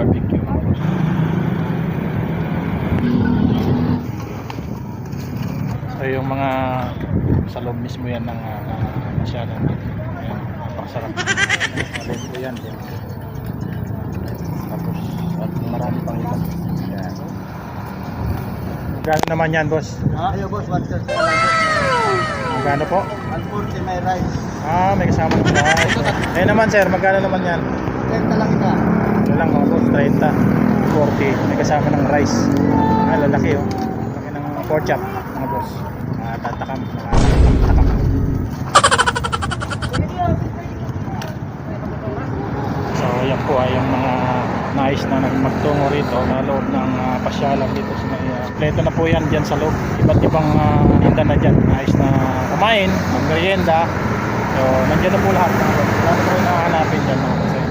barbecue. So yung mga sa loob mismo yan ng masyadong ayan, napakasarap. Lento yan din. Tapos at marami pang iba. Ayan. Magkano naman yan, boss? Ayo boss, 130 na lang. Magkano po? 140 may rice. May kasama ng rice. Eh naman sir, magkano naman yan? 30 lang ito. Ito lang mga boss, 30, 40. May kasama ng rice. Lalaki oh. Laki ng pork chop mga boss. Tatakam. So yan po ay yung mga nais na magtungo rito na loob ng pasyalan dito sa may pleto na po yan dyan sa loob. Iba't ibang tinda na dyan. Nais na kumain, magmerienda. So nandiyan na po lahat mga boss. Wala na po yung nakahanapin dyan mga boss.